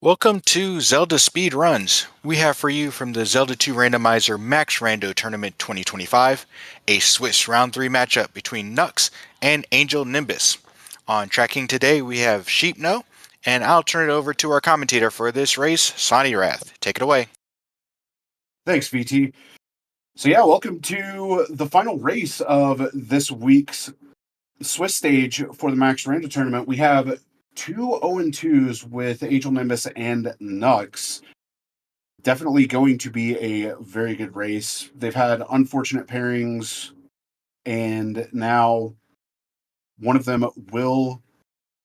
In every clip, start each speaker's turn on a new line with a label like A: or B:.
A: Welcome to Zelda Speedruns. We have for you from the Zelda 2 Randomizer Max Rando Tournament 2025, a Swiss Round 3 matchup between Knucks and Angel Nimbus. On tracking today, we have Sheepno, and I'll turn it over to our commentator for this race, Sonny Rath. Take it away.
B: Thanks, VT. So yeah, welcome to the final race of this week's Swiss stage for the Max Rando tournament. We have two 0-2s with Angel Nimbus and Knucks. Definitely going to be a very good race. They've had unfortunate pairings, and now one of them will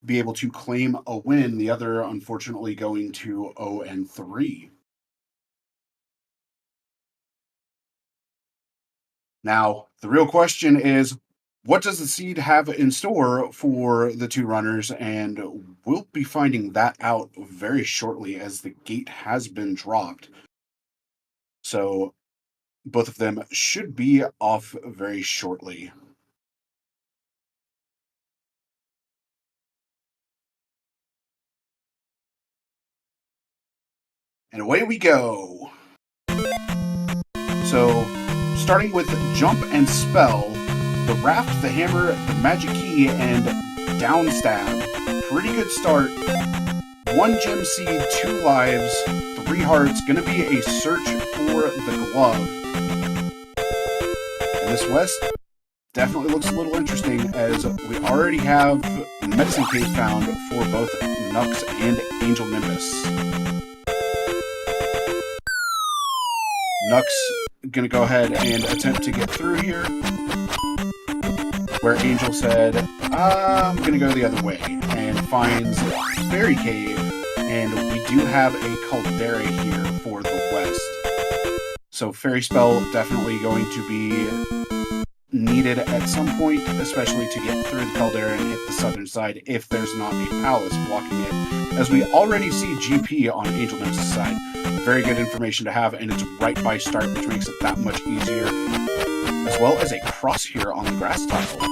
B: be able to claim a win. The other, unfortunately, going to 0-3. Now, the real question is, what does the seed have in store for the two runners? And we'll be finding that out very shortly as the gate has been dropped. So both of them should be off very shortly. And away we go. So, starting with Jump and Spell, the Raft, the Hammer, the Magic Key, and Down Stab. Pretty good start. 1 Gem Seed, 2 lives, 3 hearts. Gonna be a search for the glove. And this West definitely looks a little interesting, as we already have Medicine Cave found for both Knucks and Angel Nimbus. Knucks gonna go ahead and attempt to get through here, where Angel said, I'm gonna go the other way, and finds Fairy Cave, and we do have a Caldera here for the west. So Fairy Spell definitely going to be needed at some point, especially to get through the Caldera and hit the southern side if there's not a palace blocking it, as we already see GP on Angel Nimbus' side. Very good information to have, and it's right by start, which makes it that much easier, as well as a cross here on the grass tile.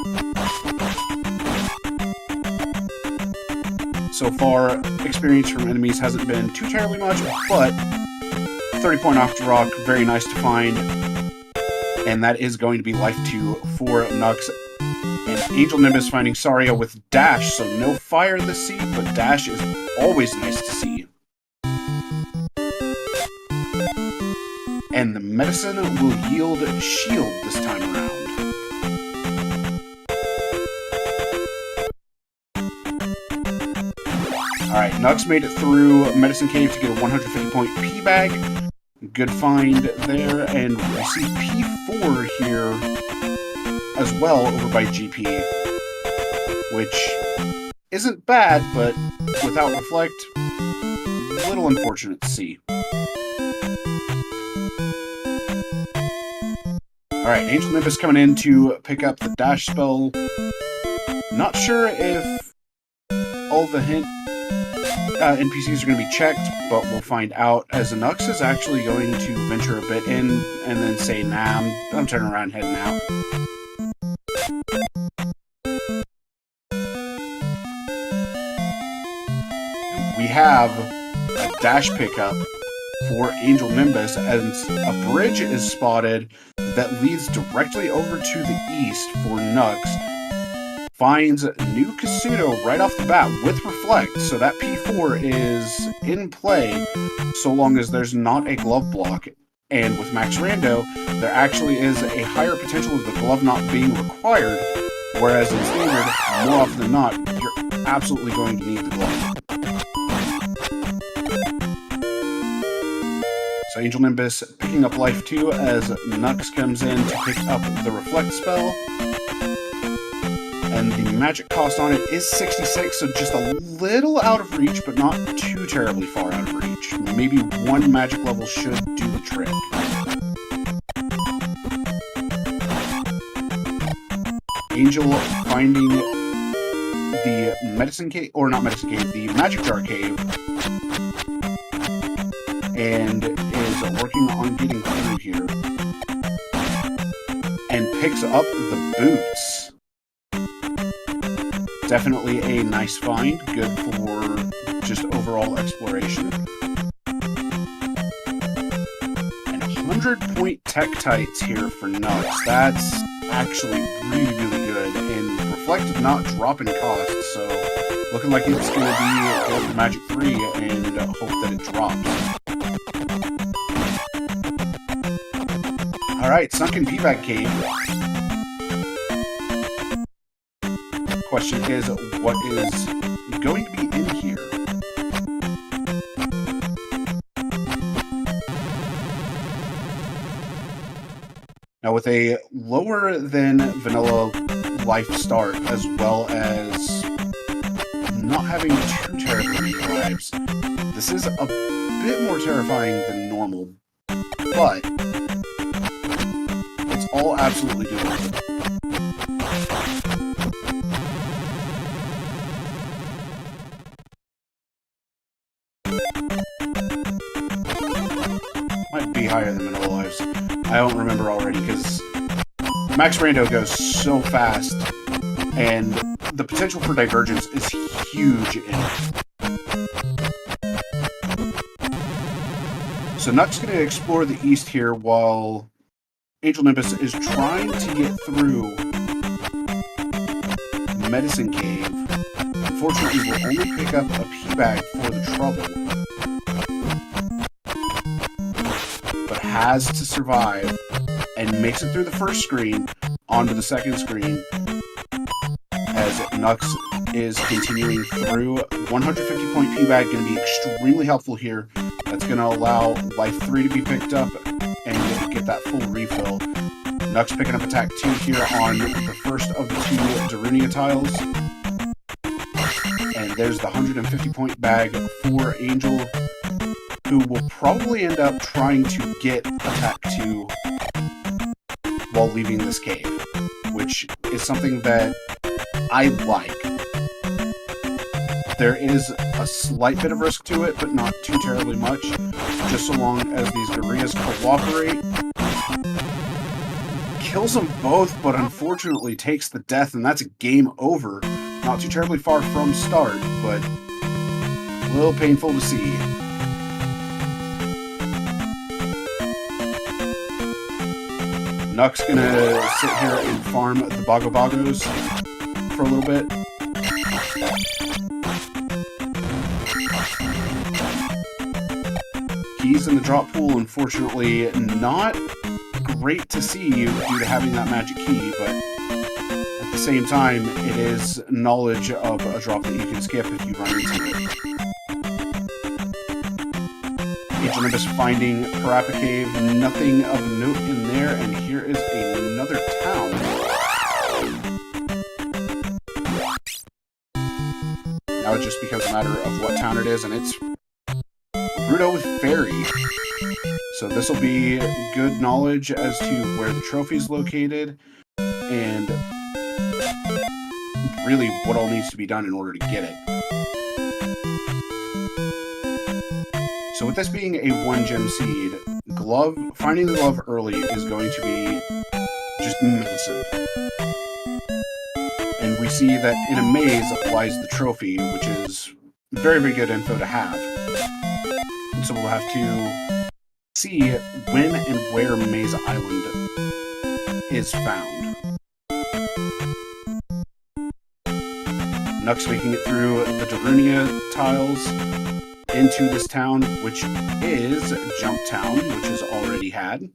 B: So far, experience from enemies hasn't been too terribly much, but 30-point Octorok, very nice to find, and that is going to be life 2 for Knucks. And Angel Nimbus finding Saria with Dash, so no fire this seed, but Dash is always nice to see. And the medicine will yield shield this time around. Alright, Knucks made it through Medicine Cave to get a 150-point P-Bag. Good find there, and we see P4 here as well over by GP, which isn't bad, but without Reflect, a little unfortunate to see. Alright, Angel Nimbus coming in to pick up the Dash spell. Not sure if all the hint NPCs are going to be checked, but we'll find out, as Knucks is actually going to venture a bit in and then say, nah, I'm turning around heading out. We have a dash pickup for Angel Nimbus, as a bridge is spotted that leads directly over to the east for Knucks. Finds New Kasuto right off the bat with Reflect, so that P4 is in play so long as there's not a glove block. And with Max Rando, there actually is a higher potential of the glove not being required, whereas in Standard, more often than not, you're absolutely going to need the glove. So Angel Nimbus picking up life 2 as Knucks comes in to pick up the Reflect spell. And the magic cost on it is 66, so just a little out of reach, but not too terribly far out of reach. Maybe 1 magic level should do the trick. Angel finding the Medicine Cave, or not Medicine Cave, the Magic Jar Cave, and is working on getting through here. And picks up the boots. Definitely a nice find. Good for just overall exploration. And 100-point tech tights here for Knucks. That's actually really, really good. And Reflect did not drop in cost, so looking like it's going to be go for Magic 3 and hope that it drops. Alright, Sunken Peabag Cave. Question is, what is going to be in here? Now, with a lower than vanilla life start, as well as not having too terribly many lives, this is a bit more terrifying than normal, but it's all absolutely doable. Might be higher than vanilla lives. I don't remember already because Max Rando goes so fast, and the potential for divergence is huge in it. So Knucks going to explore the east here while Angel Nimbus is trying to get through Medicine Cave. Unfortunately, we'll only pick up a P-Bag for the trouble, but has to survive and makes it through the first screen onto the second screen as Knucks is continuing through. 150-point P-Bag going to be extremely helpful here. That's going to allow Life 3 to be picked up and get that full refill. Knucks picking up Attack 2 here on the first of the 2 Darunia tiles. And there's the 150-point bag for Angel, who will probably end up trying to get Attack 2 while leaving this cave, which is something that I like. There is a slight bit of risk to it, but not too terribly much, just so long as these Darias cooperate. Kills them both, but unfortunately takes the death, and that's a game over. Not too terribly far from start, but a little painful to see. Knucks gonna sit here and farm the Bago Bagos for a little bit. Keys in the drop pool, unfortunately, not great to see due to having that magic key, but at the same time, it is knowledge of a drop that you can skip if you run into it. Angel Nimbus finding Parappa Cave, nothing of note in there, and here is another town. Now it just becomes a matter of what town it is, and it's Rando with Fairy. So this will be good knowledge as to where the trophy is located, and really what all needs to be done in order to get it. So with this being a 1-gem seed, finding the glove early is going to be just massive. And we see that in a maze lies the trophy, which is very, very good info to have. And so we'll have to see when and where Maze Island is found. Knucks making it through the Darunia tiles into this town, which is Jump Town, which is already had.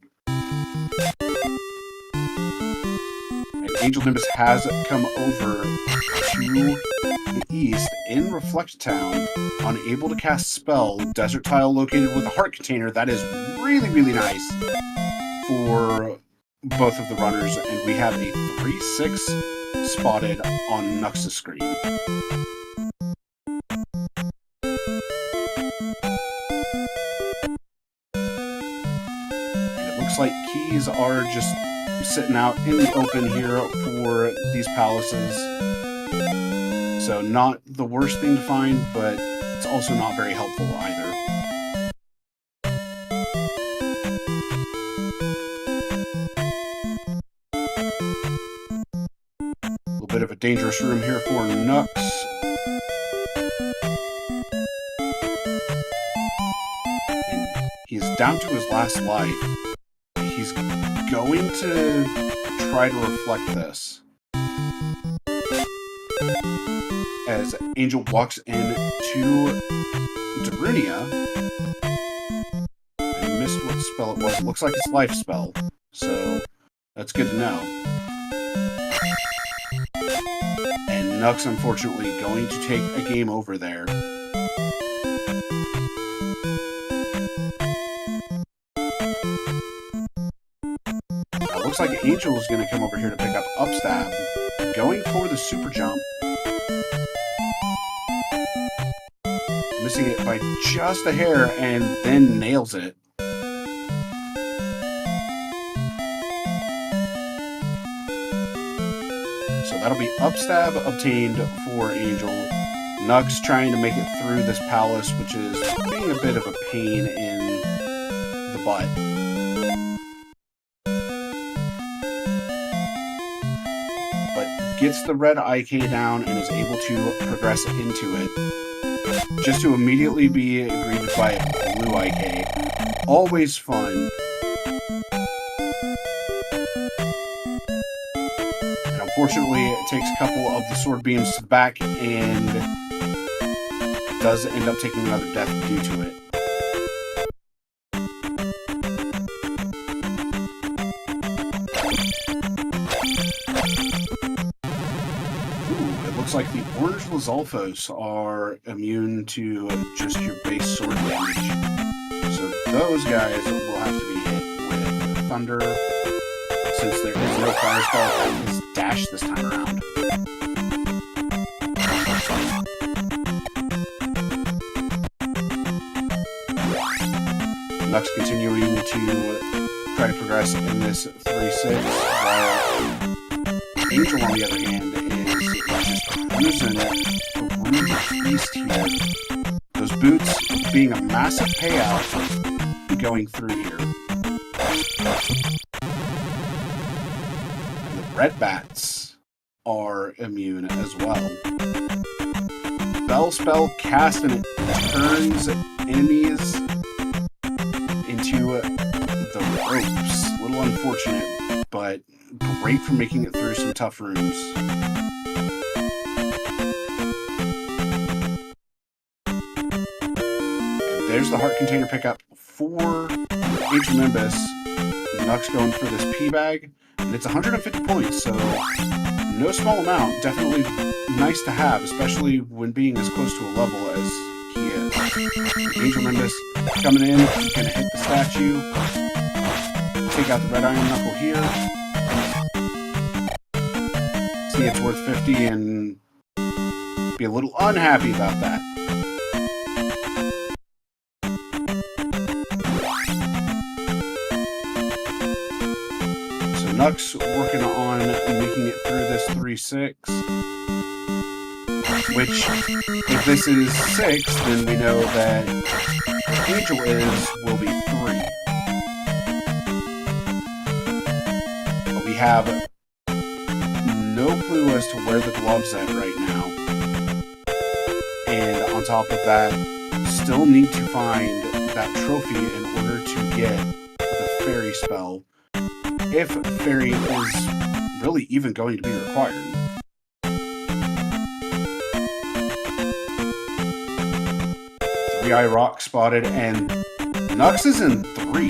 B: And Angel Nimbus has come over to the east in Reflect Town, unable to cast spell. Desert tile located with a heart container. That is really, really nice for both of the runners, and we have a 3/6 spotted on Knucks' screen. Like keys are just sitting out in the open here for these palaces. So not the worst thing to find, but it's also not very helpful either. A little bit of a dangerous room here for Knucks. down to his last life. He's going to try to reflect this. As Angel walks into Darunia. I missed what spell it was. It looks like it's life spell. So that's good to know. And Knucks, unfortunately, going to take a game over there. It looks like Angel is going to come over here to pick up Upstab. Going for the super jump. Missing it by just a hair and then nails it. So that'll be Upstab obtained for Angel. Knucks trying to make it through this palace, which is being a bit of a pain in the butt. Gets the red IK down and is able to progress into it. Just to immediately be greeted by a blue IK. Always fun. And unfortunately, it takes a couple of the sword beams to the back and does end up taking another death due to it. Looks like the orange Lizalfos are immune to just your base sword damage. So those guys will have to be hit with Thunder, since there is no fire spell that is dash this time around. Knucks continuing to try to progress in this 3-6, while Angel, on the other hand, using the beast here. Those boots being a massive payout going through here. And the red bats are immune as well. Bell spell cast and it turns enemies into the ropes. A little unfortunate, but great for making it through some tough rooms. There's the heart container pickup for Angel Nimbus. Knucks going for this P-Bag, and it's 150 points, so no small amount. Definitely nice to have, especially when being as close to a level as he is. Angel Nimbus coming in, he's going to hit the statue, take out the red iron knuckle here. See, it's worth 50 and be a little unhappy about that. Knucks working on making it through this 3-6. Which, if this is 6, then we know that Angel will be 3. But we have no clue as to where the glove's at right now. And on top of that, still need to find that trophy in order to get the fairy spell. If fairy is really even going to be required. 3-Eye Rock spotted, and Knucks is in 3.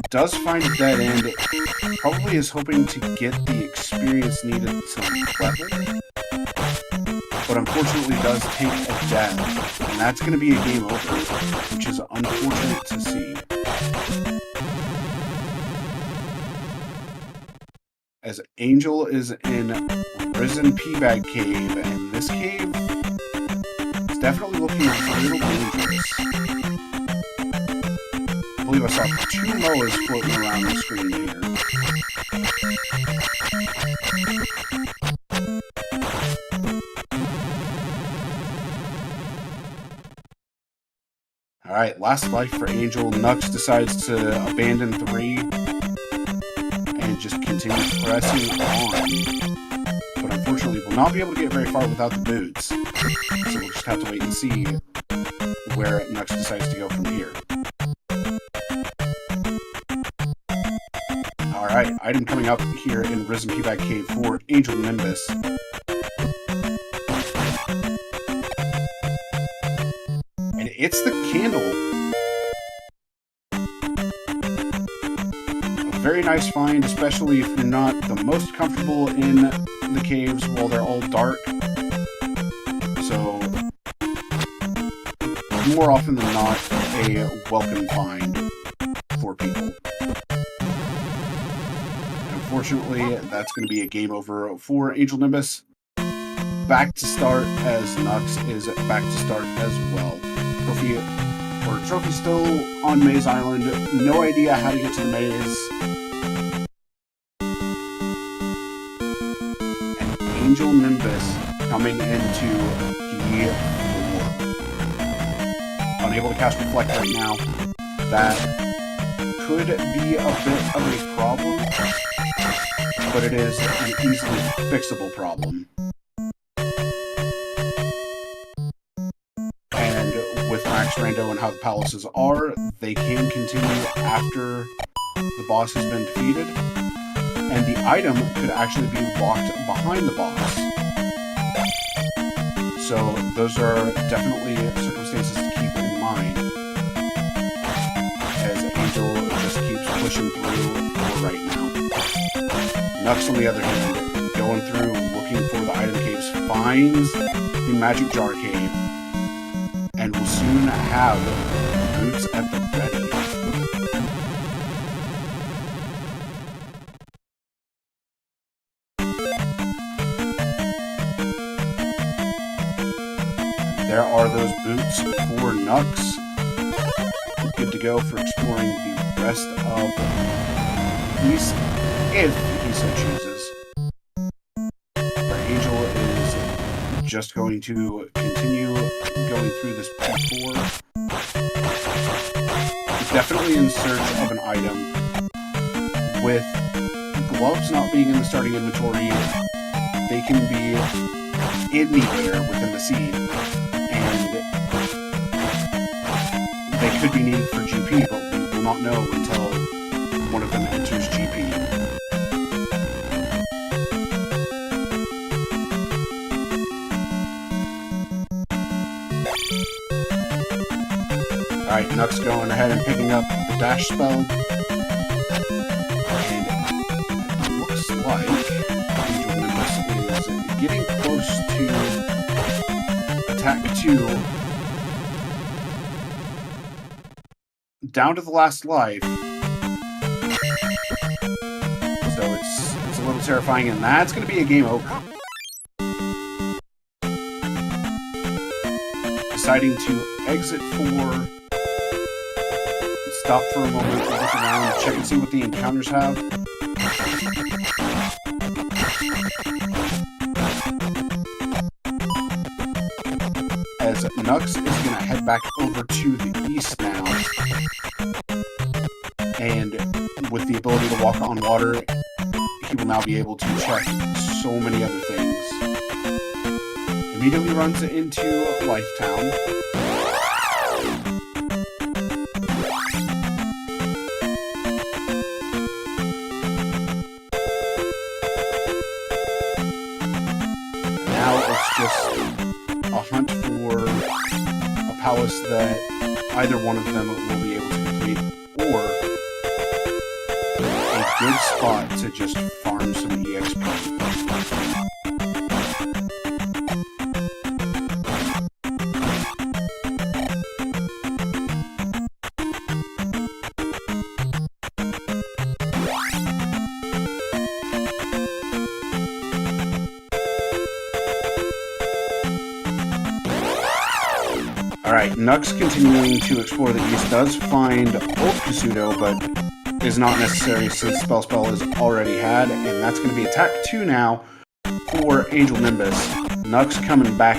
B: Does find a dead end. Probably is hoping to get the experience needed to level. But unfortunately does take a death, and that's going to be a game over, which is unfortunate to see. As Angel is in Risen P-Bag Cave, and this cave is definitely looking a little dangerous. I believe I saw 2 Moas floating around the screen here. Alright, last life for Angel. Knucks decides to abandon 3 and just continue pressing on. But unfortunately will not be able to get very far without the boots. So we'll just have to wait and see where Knucks decides to go from here. Alright, item coming up here in Risen Peabag Cave for Angel Nimbus. And it's the candle. A very nice find, especially if you're not the most comfortable in the caves while they're all dark. So, more often than not, a welcome find for people. Unfortunately, that's going to be a game over for Angel Nimbus. Back to start as Knucks is back to start as well. Trophy still on Maze Island. No idea how to get to the maze. And Angel Nimbus coming into the floor. Unable to cast Reflect right now. That could be a bit of a problem, but it is an easily fixable problem. And with Max Rando and how the palaces are, they can continue after the boss has been defeated, and the item could actually be locked behind the boss. So those are definitely circumstances to keep in mind as Angel just keeps pushing through right now. Knucks, on the other hand, going through, looking for the item caves, finds the Magic Jar Cave, and will soon have boots at the ready. There are those boots for Knucks. Good to go for exploring the rest of the East, if he so chooses. Our Angel is just going to continue going through this P4. Definitely in search of an item. With gloves not being in the starting inventory, they can be anywhere within the scene, and they could be needed for GP, but we will not know until one of them enters GP. Alright, Knucks going ahead and picking up the dash spell. And it looks like Angel Nimbus is getting close to attack 2. Down to the last life. So it's a little terrifying, and that's going to be a game over. Deciding to exit 4. Stop for a moment, look around, check and see what the encounters have. As Knucks is going to head back over to the east now. And with the ability to walk on water, he will now be able to check so many other things. Immediately runs into Lifetown. Just a hunt for a palace that either one of them will be able to complete, or a good spot to just farm some EXP. Alright, Knucks continuing to explore the east does find Old Kasuto, but is not necessary since Spell is already had, and that's going to be attack 2 now for Angel Nimbus. Knucks coming back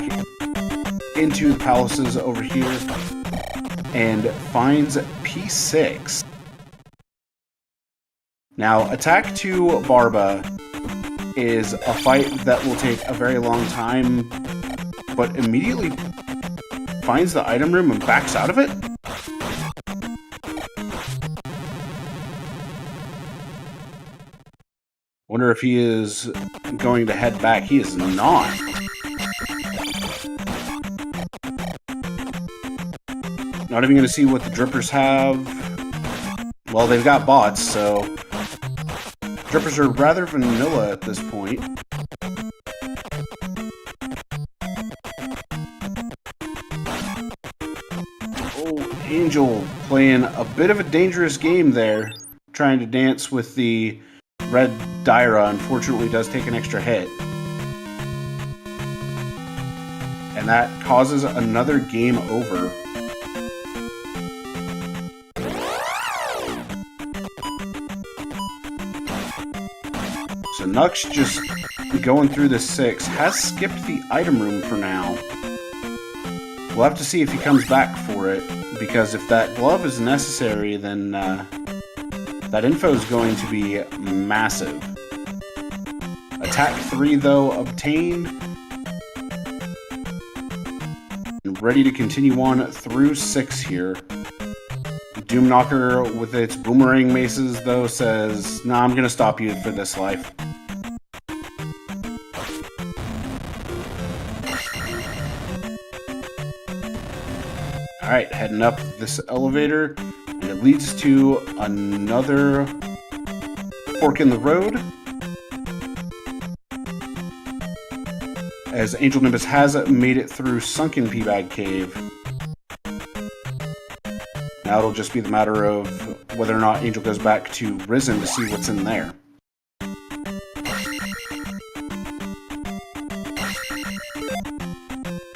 B: into the palaces over here and finds P6. Now, attack 2 Barba is a fight that will take a very long time, but immediately finds the item room and backs out of it? Wonder if he is going to head back. He is not. Not even going to see what the drippers have. Well, they've got bots, so drippers are rather vanilla at this point. Oh, Angel playing a bit of a dangerous game there, trying to dance with the red Dyra. Unfortunately does take an extra hit. And that causes another game over. So Knucks just going through the 6, has skipped the item room for now. We'll have to see if he comes back for it, because if that glove is necessary, then that info is going to be massive. Attack 3, though, obtained. And ready to continue on through 6 here. Doom Knocker with its boomerang maces, though, says, nah, I'm going to stop you for this life. Alright, heading up this elevator, and it leads to another fork in the road. As Angel Nimbus has made it through Sunken Peabag Cave. Now it'll just be the matter of whether or not Angel goes back to Risen to see what's in there.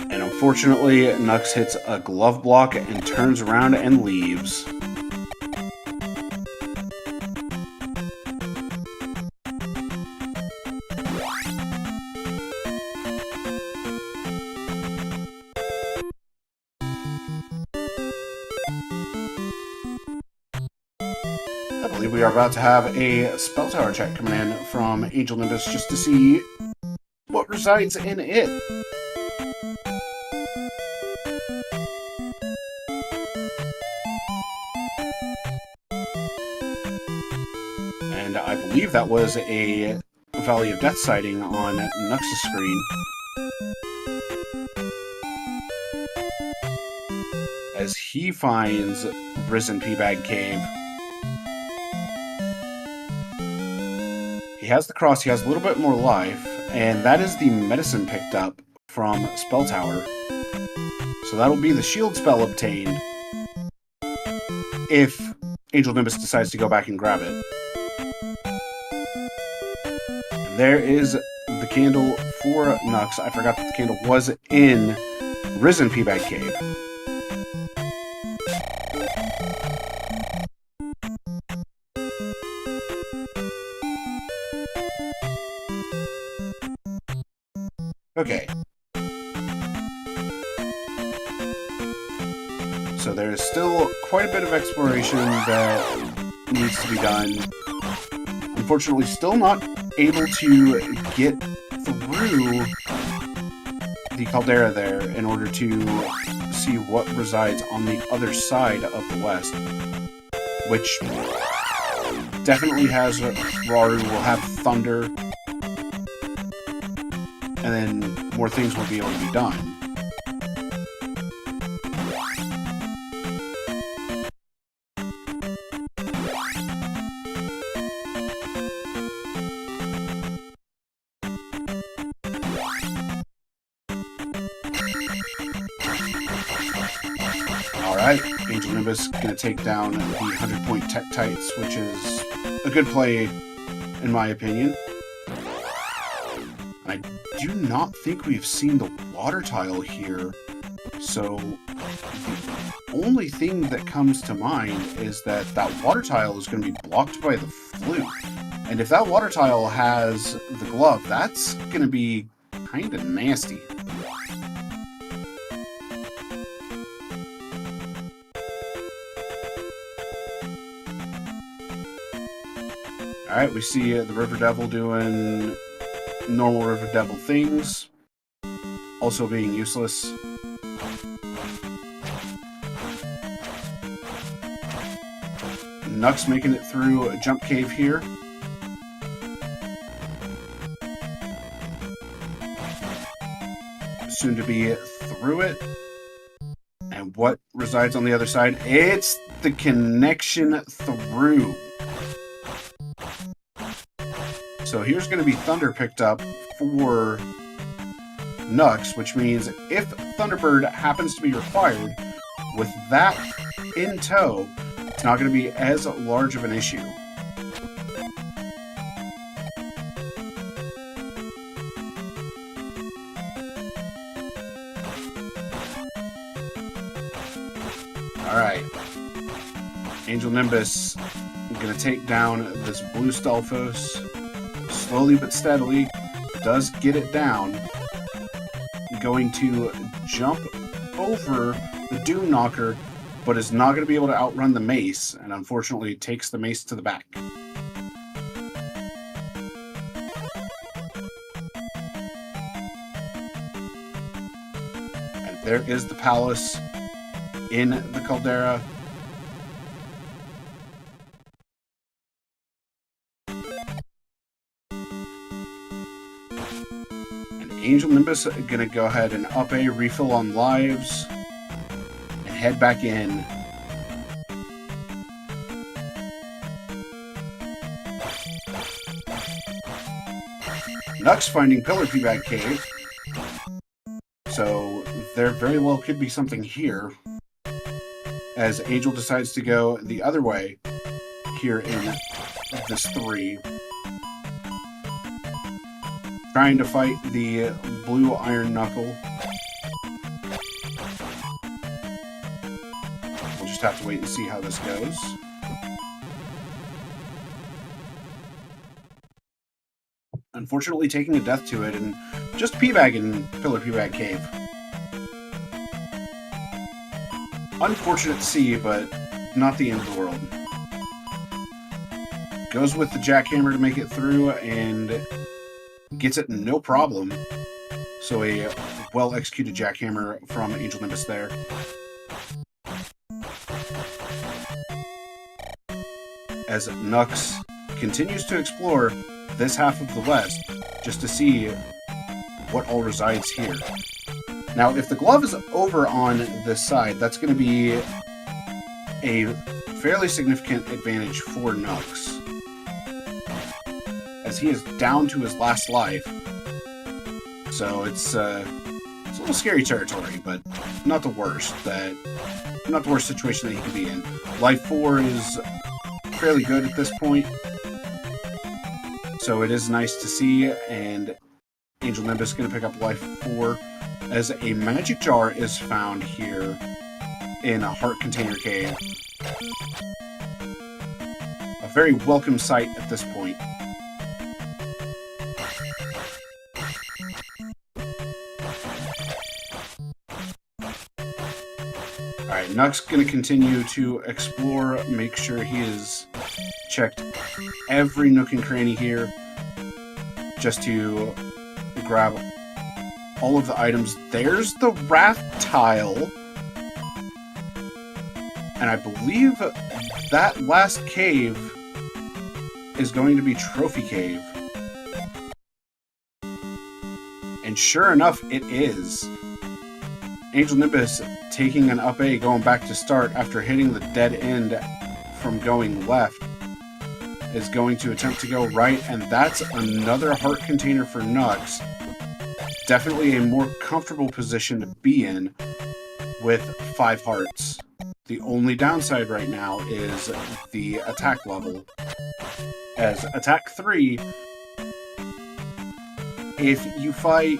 B: And unfortunately, Knucks hits a glove block and turns around and leaves. I believe we are about to have a spell tower check coming in from Angel Nimbus just to see what resides in it. And I believe that was a Valley of Death sighting on Knucks' screen. As he finds Risen Peabag Cave. He has the cross, he has a little bit more life, and that is the medicine picked up from Spell Tower. So that'll be the shield spell obtained if Angel Nimbus decides to go back and grab it. And there is the candle for Knucks. I forgot that the candle was in Risen Peabag Cave. Okay. So there is still quite a bit of exploration that needs to be done. Unfortunately, still not able to get through the caldera there in order to see what resides on the other side of the west. Which definitely has Raru, will have thunder. And then more things will be able to be done. Alright, Angel Nimbus gonna take down the 100-point Tektites, which is a good play, in my opinion. I do not think we've seen the water tile here, so the only thing that comes to mind is that that water tile is going to be blocked by the flute. And if that water tile has the glove, that's going to be kind of nasty. Alright, we see the River Devil doing normal River Devil things also being useless. Knucks making it through a jump cave here. Soon to be through it. And what resides on the other side? It's the connection through. So here's going to be Thunder picked up for Knucks, which means if Thunderbird happens to be required, with that in tow, it's not going to be as large of an issue. Alright. Angel Nimbus going to take down this blue Stalfos. Slowly but steadily. Does get it down. Going to jump over the Doom Knocker, but is not going to be able to outrun the mace, and unfortunately takes the mace to the back. And there is the palace in the caldera. And Angel Nimbus are going to go ahead and up a refill on lives and head back in. Knucks finding Pillar Feedback Cave. So there very well could be something here, as Angel decides to go the other way here in this 3. Trying to fight the blue Iron Knuckle. We'll just have to wait and see how this goes. Unfortunately taking a death to it and just P-bagging Pillar P-bag Cave. Unfortunate to see, but not the end of the world. Goes with the jackhammer to make it through and gets it no problem. So a well-executed jackhammer from Angel Nimbus there. As Knucks continues to explore this half of the West just to see what all resides here. Now, if the glove is over on this side, that's going to be a fairly significant advantage for Knucks, as he is down to his last life. So it's a little scary territory, but not the worst. Not the worst situation that he could be in. Life 4 is fairly good at this point, so it is nice to see. And Angel Nimbus is going to pick up Life 4. As a magic jar is found here in a heart container cave. A very welcome sight at this point. Alright, Knucks going to continue to explore, make sure he has checked every nook and cranny here, just to grab all of the items. There's the Wrath Tile. And I believe that last cave is going to be Trophy Cave. And sure enough, it is. Angel Nimbus taking an up A, going back to start after hitting the dead end from going left, is going to attempt to go right, and that's another heart container for Knucks. Definitely a more comfortable position to be in with 5 hearts. The only downside right now is the attack level. As attack 3, if you fight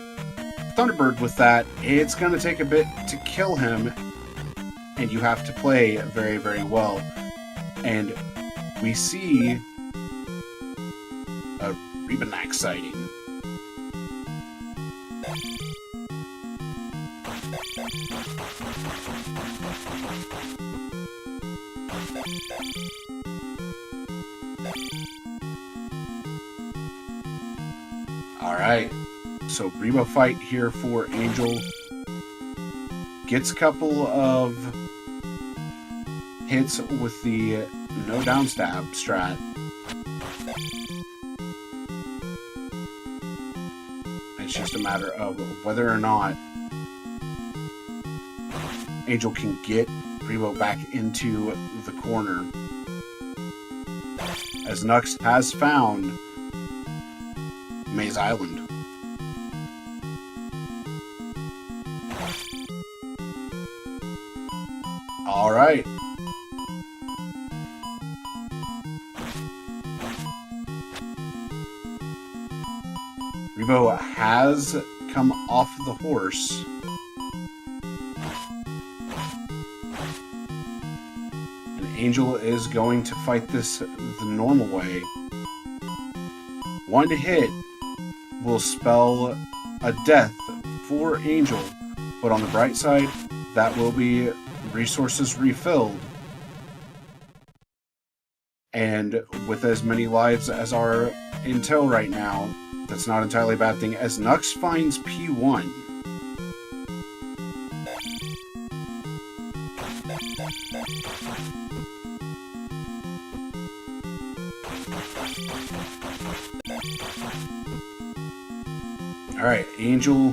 B: Thunderbird with that, it's going to take a bit to kill him, and you have to play very, very well. And we see a Rebanak sighting. Alright, so Rebo fight here for Angel. Gets a couple of hits with the no down stab strat. It's just a matter of whether or not Angel can get Rebo back into the corner, as Knucks has found Maze Island. All right. Rebo has come off the horse. And Angel is going to fight this the normal way. One hit will spell a death for Angel, but on the bright side, that will be resources refilled. And with as many lives as are in tow right now, that's not entirely a bad thing, as Knucks finds P1. Alright, Angel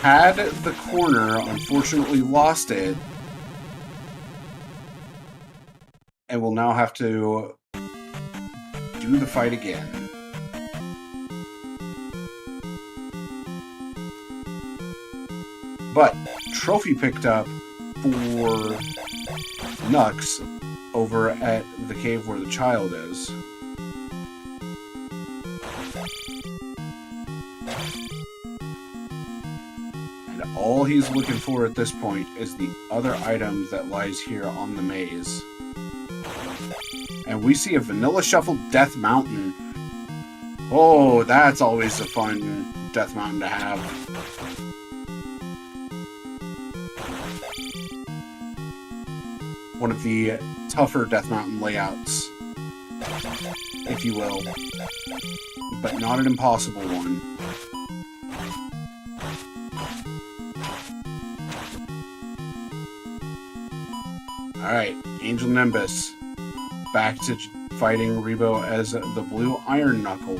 B: had the corner, unfortunately lost it, and will now have to do the fight again. But trophy picked up for Knucks over at the cave where the child is. And all he's looking for at this point is the other item that lies here on the maze. And we see a Vanilla Shuffle Death Mountain. Oh, that's always a fun Death Mountain to have. One of the tougher Death Mountain layouts, if you will. But not an impossible one. Alright, Angel Nimbus. Back to fighting Rebo as the blue Iron Knuckle.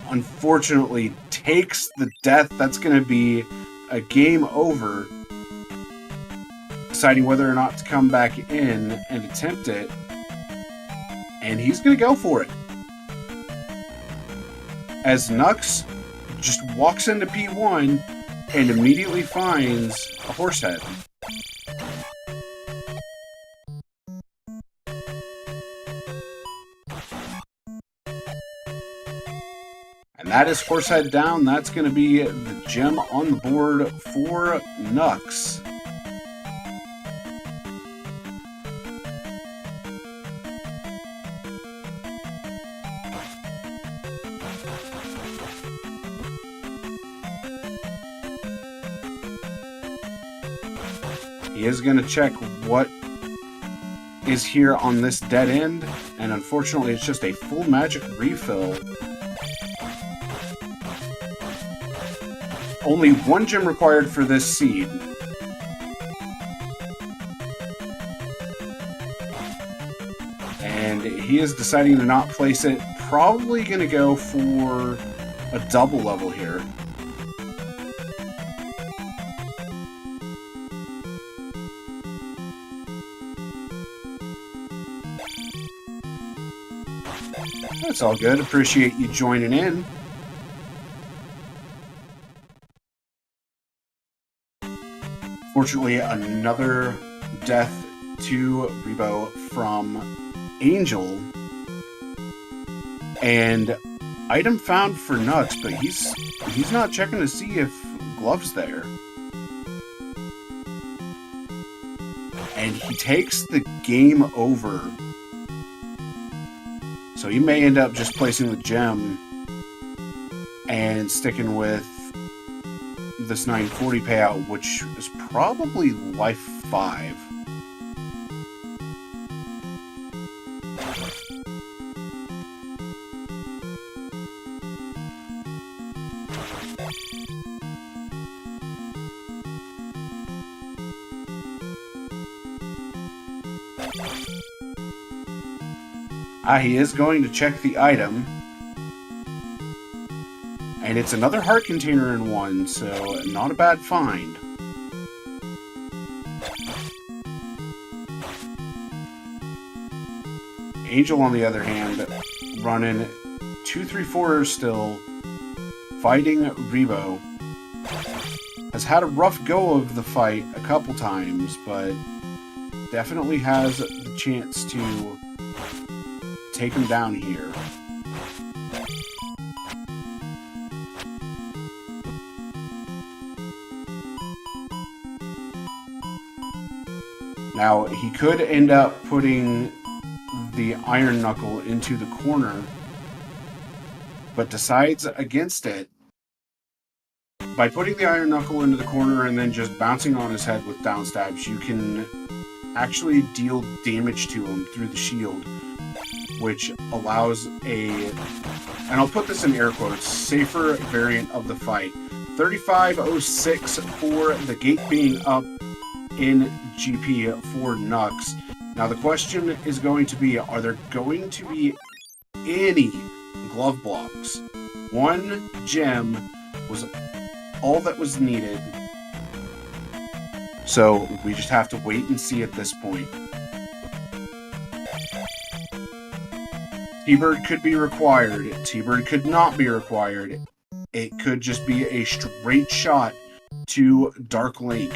B: Unfortunately, takes the death. That's going to be a game over. Deciding whether or not to come back in and attempt it. And he's going to go for it. As Knucks just walks into P1 and immediately finds a horse head. And that is Horsehead down. That's going to be the gem on the board for Knucks. He is going to check what is here on this dead end, and unfortunately it's just a full magic refill. Only one gem required for this seed. And he is deciding to not place it. Probably going to go for a double level here. That's all good. Appreciate you joining in. Fortunately, another death to Rebo from Angel. And item found for Knucks, but he's not checking to see if Glove's there. And he takes the game over. So he may end up just placing the gem and sticking with this 940 payout, which is probably life 5. He is going to check the item. And it's another heart container in one, so not a bad find. Angel, on the other hand, running 2-3-4 still, fighting Rebo. Has had a rough go of the fight a couple times, but definitely has the chance to take him down here. Now, he could end up putting the Iron Knuckle into the corner, but decides against it. By putting the Iron Knuckle into the corner and then just bouncing on his head with down stabs, you can actually deal damage to him through the shield, which allows and I'll put this in air quotes, safer variant of the fight. 3506 for the gate being up in GP for Knucks. Now the question is going to be, are there going to be any glove blocks? One gem was all that was needed. So we just have to wait and see at this point. T-Bird could be required. T-Bird could not be required. It could just be a straight shot to Dark Link.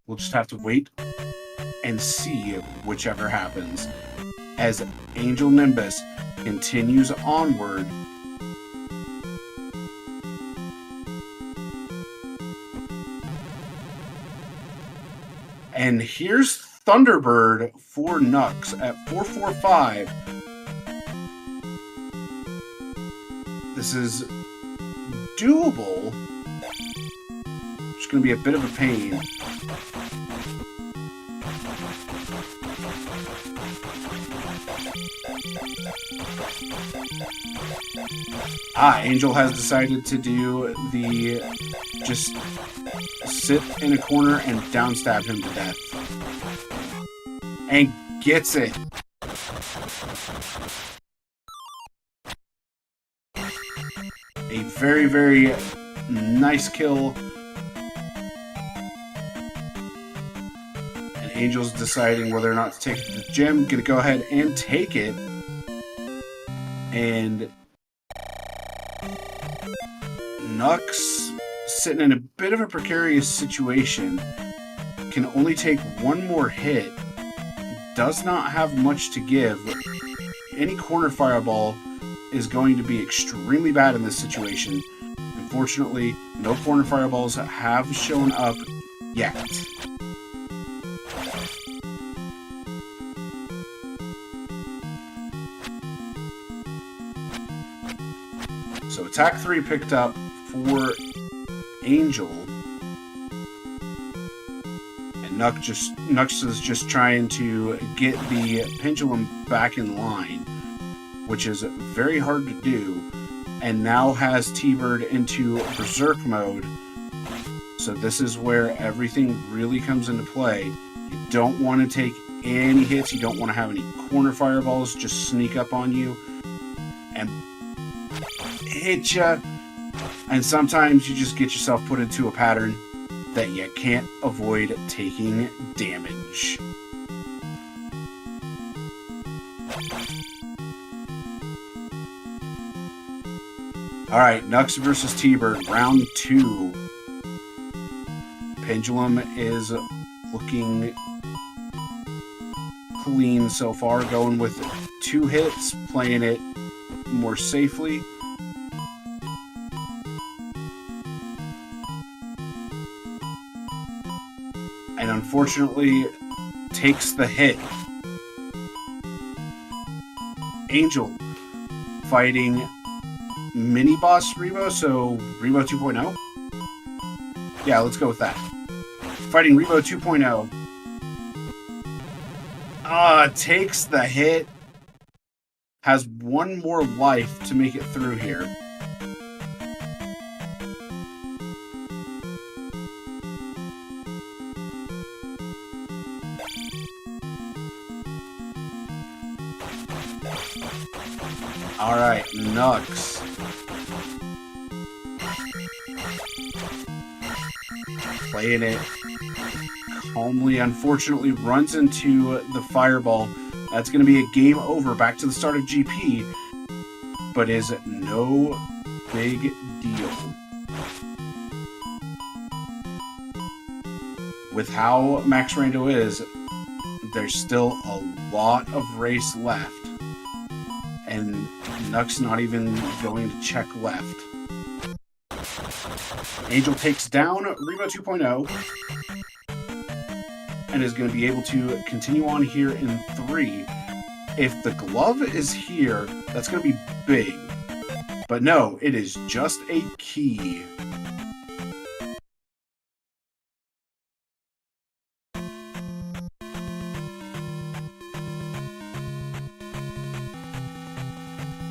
B: We'll just have to wait and see whichever happens as Angel Nimbus continues onward. And here's Thunderbird for Knucks at 445. This is doable. It's going to be a bit of a pain. Angel has decided to do the just sit in a corner and downstab him to death. And gets it. A very, very nice kill. And Angel's deciding whether or not to take the gem. Gonna go ahead and take it. And Knucks, sitting in a bit of a precarious situation, can only take one more hit. Does not have much to give. Any corner fireball is going to be extremely bad in this situation. Unfortunately, no corner fireballs have shown up yet. So attack 3 picked up for Angel. And Knucks is just trying to get the pendulum back in line, which is very hard to do, and now has T-Bird into Berserk mode. So this is where everything really comes into play. You don't want to take any hits, you don't want to have any corner fireballs just sneak up on you and hit ya. And sometimes you just get yourself put into a pattern that you can't avoid taking damage. Alright, Knucks versus T-Bird, round 2. Pendulum is looking clean so far, going with 2 hits, playing it more safely. And unfortunately, takes the hit. Angel fighting mini boss Rebo, so Rebo 2.0? Yeah, let's go with that. Fighting Rebo 2.0. Takes the hit. Has one more life to make it through here. Alright, Knucks. Playing it calmly, unfortunately runs into the fireball. That's going to be a game over, back to the start of GP, but is no big deal. With how Max Rando is, there's still a lot of race left, and Knucks not even going to check left. Angel takes down Rebo 2.0 and is going to be able to continue on here in 3. If the glove is here, that's going to be big. But no, it is just a key.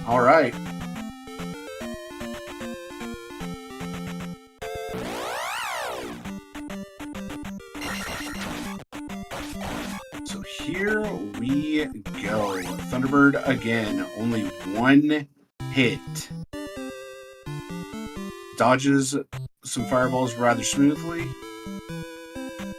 B: All right. So here we go. Thunderbird again, only one hit. Dodges some fireballs rather smoothly.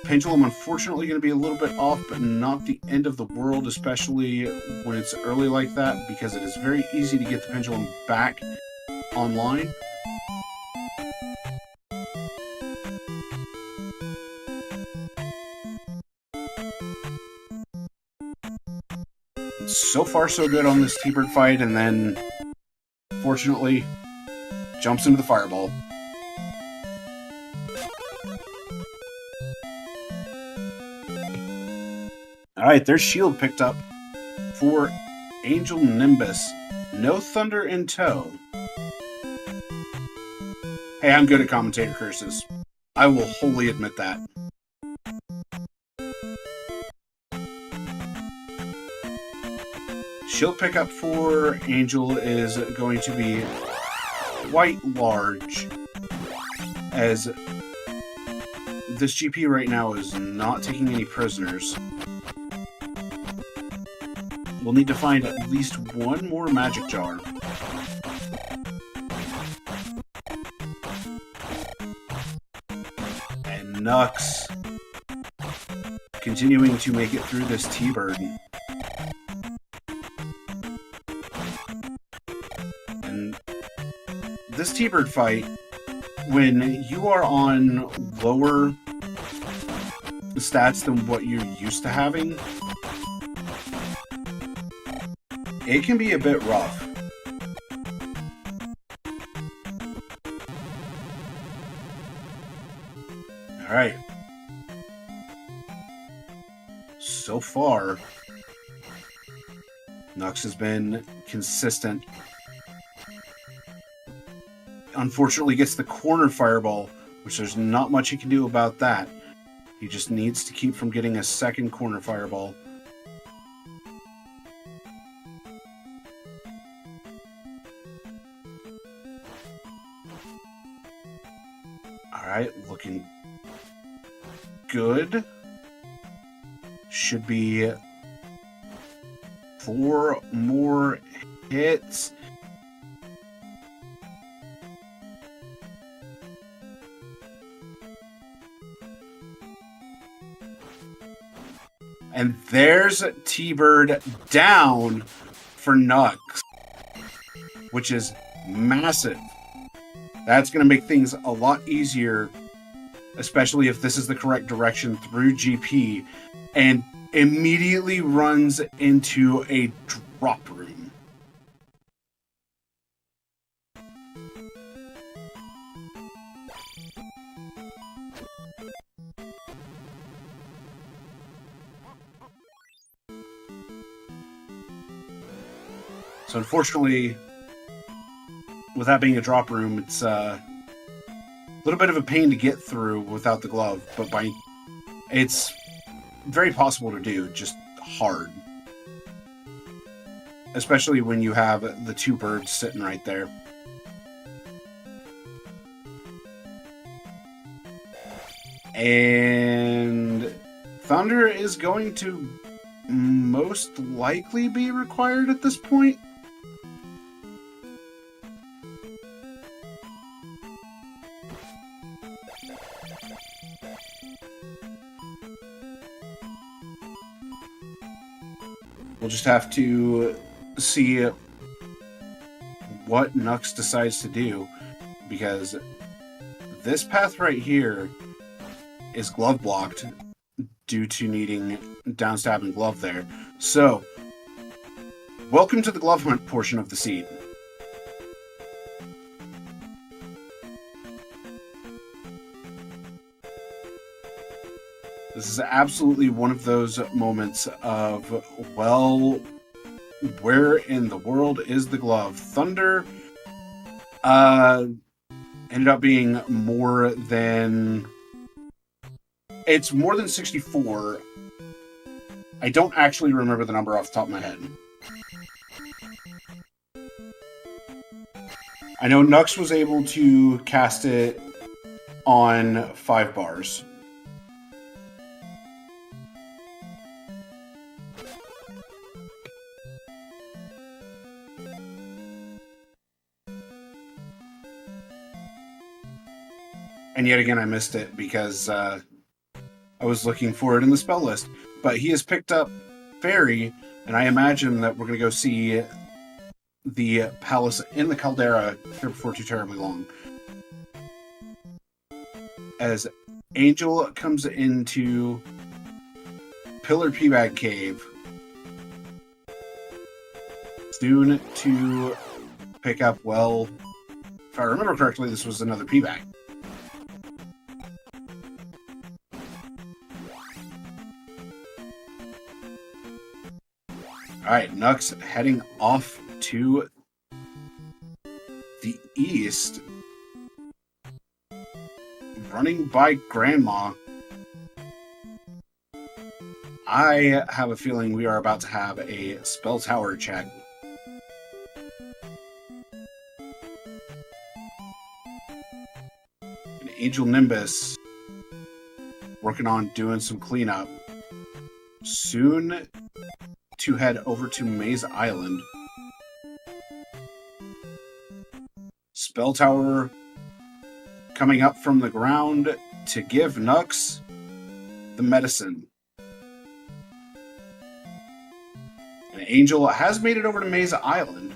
B: Pendulum unfortunately going to be a little bit off, but not the end of the world, especially when it's early like that, because it is very easy to get the pendulum back online. So far so good on this T-Bird fight, and then fortunately jumps into the fireball. Alright, there's shield picked up for Angel Nimbus. No thunder in tow. Hey, I'm good at commentator curses. I will wholly admit that. Shield pickup for Angel is going to be quite large, as this GP right now is not taking any prisoners. We'll need to find at least one more magic jar. And Knucks continuing to make it through this T-Bird. And this T-Bird fight, when you are on lower stats than what you're used to having, it can be a bit rough. Alright. So far, Knucks has been consistent. Unfortunately gets the corner fireball, which there's not much he can do about that. He just needs to keep from getting a second corner fireball. Alright, looking good. Should be 4 more hits. And there's T-Bird down for Knucks, which is massive. That's going to make things a lot easier, especially if this is the correct direction through GP, and immediately runs into a drop room. So unfortunately, with that being a drop room, it's a little bit of a pain to get through without the glove, but it's very possible to do, just hard. Especially when you have the 2 birds sitting right there. And Thunder is going to most likely be required at this point. We'll just have to see what Knucks decides to do, because this path right here is glove blocked due to needing downstab and glove there. So, welcome to the glove hunt portion of the seed. This is absolutely one of those moments of, well, where in the world is the glove? Thunder ended up being more than... It's more than 64. I don't actually remember the number off the top of my head. I know Knucks was able to cast it on 5 bars. And yet again, I missed it because I was looking for it in the spell list. But he has picked up Fairy, and I imagine that we're going to go see the palace in the Caldera here before too terribly long. As Angel comes into Pillar Peabag Cave, soon to pick up, well, if I remember correctly, this was another Peabag. Alright, Knucks heading off to the east, running by Grandma. I have a feeling we are about to have a spell tower check. And Angel Nimbus working on doing some cleanup. Soon to head over to Maze Island. Spell Tower coming up from the ground to give Knucks the medicine. And Angel has made it over to Maze Island.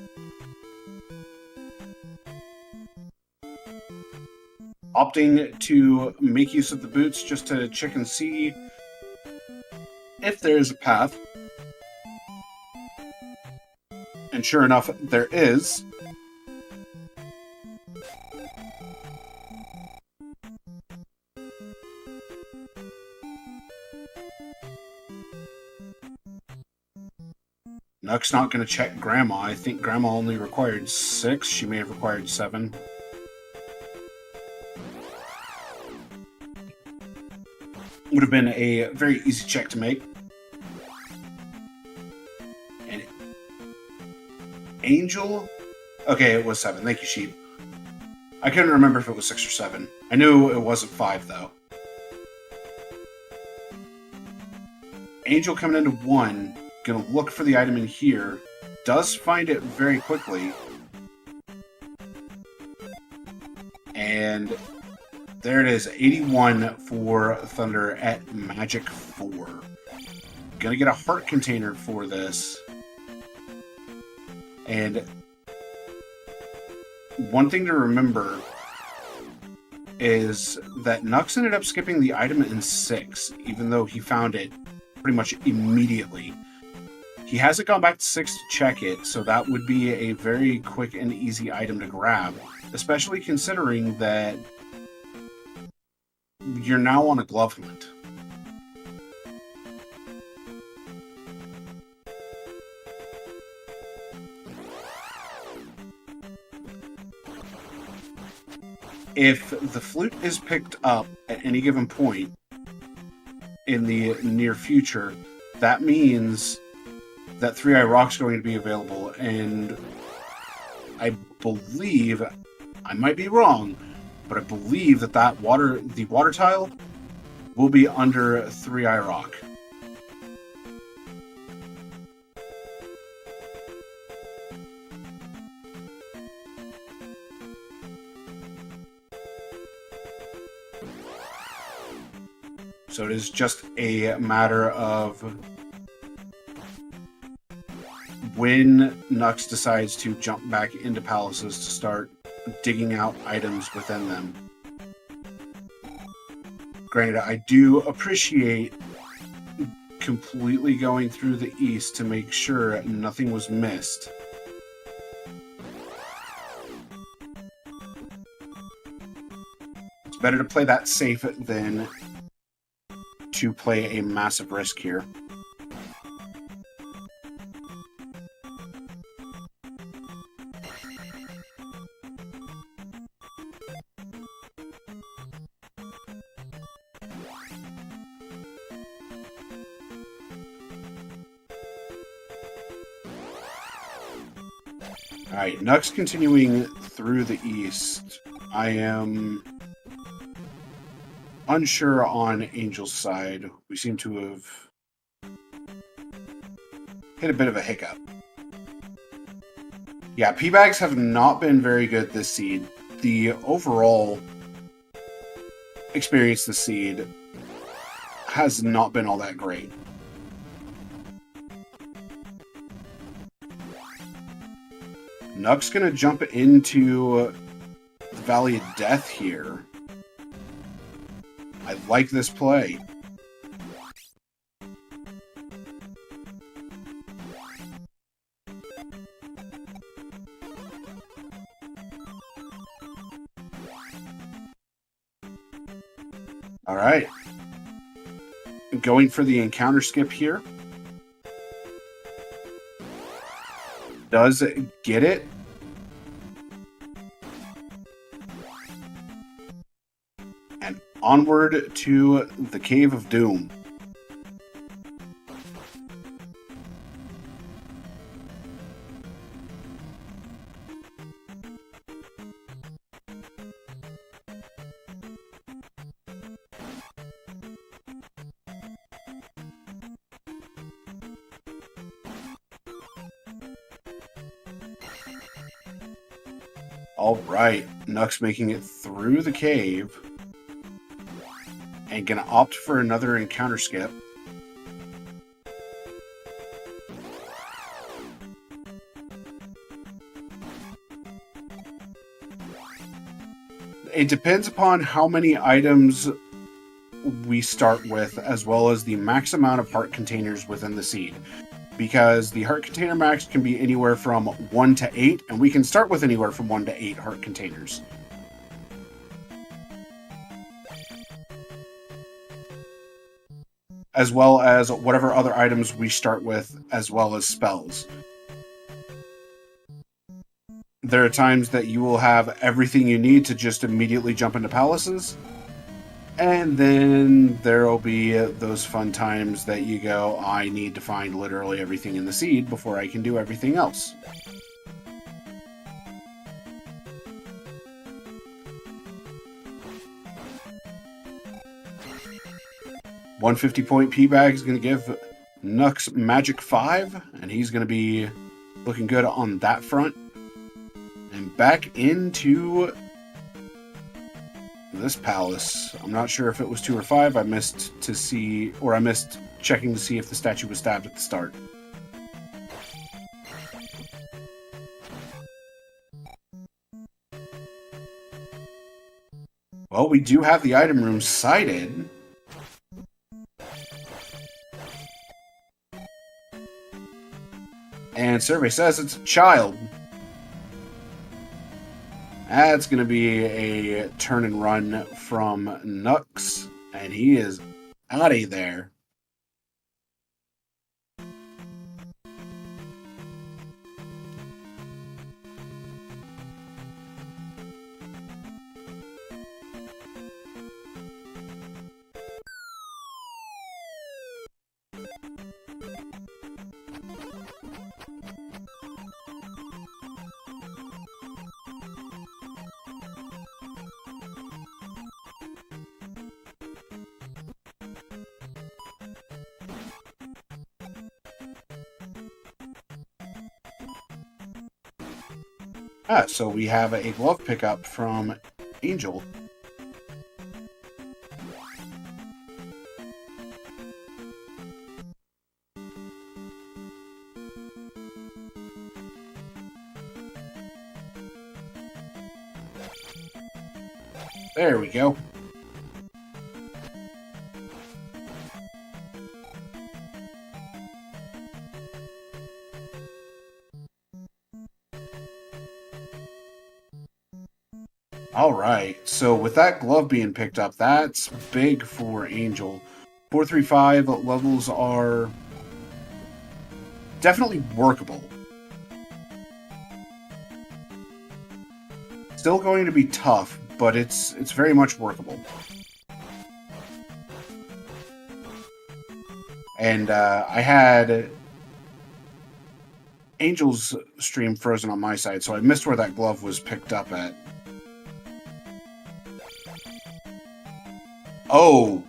B: Opting to make use of the boots just to check and see if there is a path. And sure enough, there is. Knucks not going to check Grandma. I think Grandma only required 6. She may have required 7. Would have been a very easy check to make. And Angel... Okay, it was 7. Thank you, Sheep. I couldn't remember if it was 6 or 7. I knew it wasn't 5, though. Angel coming into 1, gonna look for the item in here. Does find it very quickly. And there it is, 81 for Thunder at Magic 4. Gonna get a heart container for this. And one thing to remember is that Knucks ended up skipping the item in 6, even though he found it pretty much immediately. He hasn't gone back to 6 to check it, so that would be a very quick and easy item to grab, especially considering that you're now on a glove hunt. If the flute is picked up at any given point in the near future, that means that 3-Eye Rock's going to be available, and I believe, I might be wrong, but I believe that the water tile will be under 3-Eye Rock. So it is just a matter of when Knucks decides to jump back into palaces to start digging out items within them. Granted, I do appreciate completely going through the east to make sure nothing was missed. It's better to play that safe than to play a massive risk here. Alright, Knucks continuing through the east. I am unsure on Angel's side. We seem to have hit a bit of a hiccup. Yeah, P-Bags have not been very good this seed. The overall experience this seed has not been all that great. Knucks gonna jump into the Valley of Death here. I like this play. All right. Going for the encounter skip here. Does get it. And onward to the Cave of Doom. All right, Knucks making it through the cave and gonna opt for another encounter skip. It depends upon how many items we start with, as well as the max amount of heart containers within the seed. Because the heart container max can be anywhere from 1 to 8, and we can start with anywhere from 1 to 8 heart containers. As well as whatever other items we start with, as well as spells. There are times that you will have everything you need to just immediately jump into palaces. And then there will be those fun times that you go, I need to find literally everything in the seed before I can do everything else. $150 P-Bag is going to give Knucks Magic 5, and he's going to be looking good on that front. And back into this palace. I'm not sure if it was 2 or 5. I missed checking to see if the statue was stabbed at the start. Well, we do have the item room sighted. And survey says it's a child. That's going to be a turn and run from Knucks, and he is out of there. So we have a glove pickup from Angel. There we go. Alright, so with that glove being picked up, that's big for Angel. 435 levels are definitely workable. Still going to be tough, but it's very much workable. And I had Angel's stream frozen on my side, so I missed where that glove was picked up at. Oh,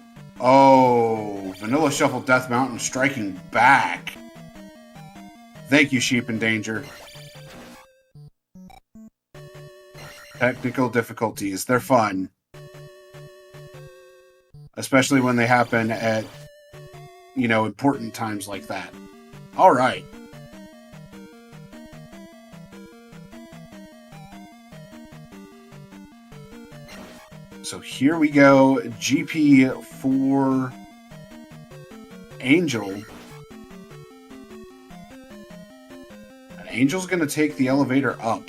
B: Vanilla Shuffle Death Mountain striking back. Thank you, Sheep in Danger. Technical difficulties, they're fun. Especially when they happen at, you know, important times like that. Alright. So here we go, GP for Angel. And Angel's going to take the elevator up.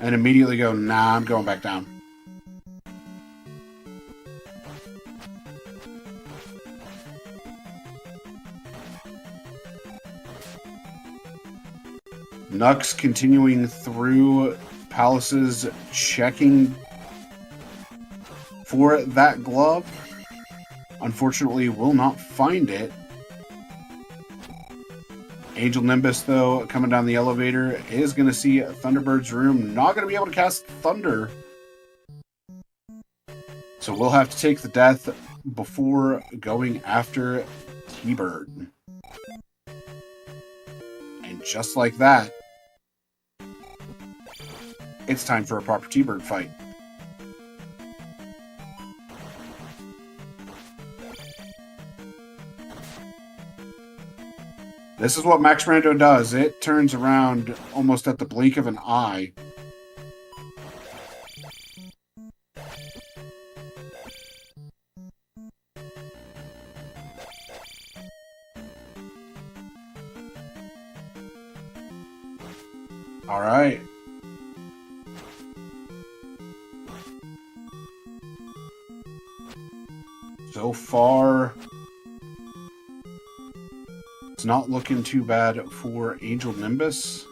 B: And immediately go, nah, I'm going back down. Knucks continuing through palaces, checking for that glove. Unfortunately, will not find it. Angel Nimbus, though, coming down the elevator, is going to see Thunderbird's room. Not going to be able to cast Thunder. So we'll have to take the death before going after T-Bird. And just like that, it's time for a proper T-Bird fight. This is what Max Rando does. It turns around almost at the blink of an eye. All right. So far, it's not looking too bad for Angel Nimbus.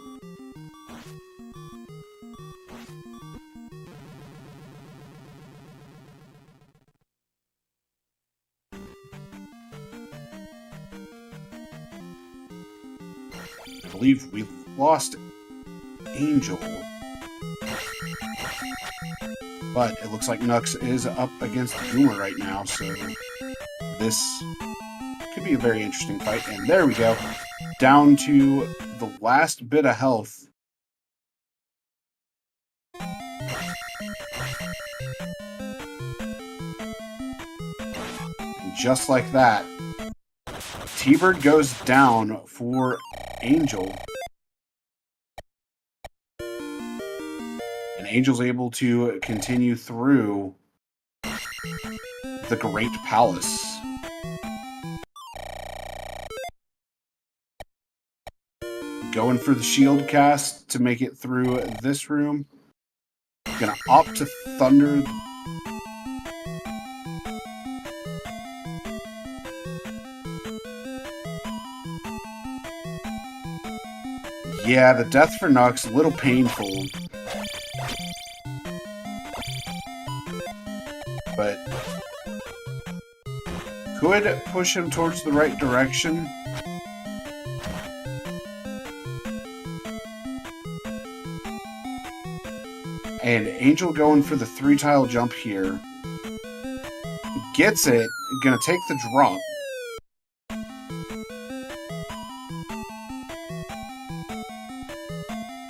B: I believe we've lost Angel. But it looks like Knucks is up against Goomer right now, so this could be a very interesting fight. And there we go. Down to the last bit of health. And just like that, T-Bird goes down for Angel. And Angel's able to continue through the Great Palace. Going for the shield cast to make it through this room. Gonna opt to Thunder. Yeah, the death for Knucks, a little painful. But could push him towards the right direction. And Angel going for the 3-tile jump here. Gets it. Gonna take the drop.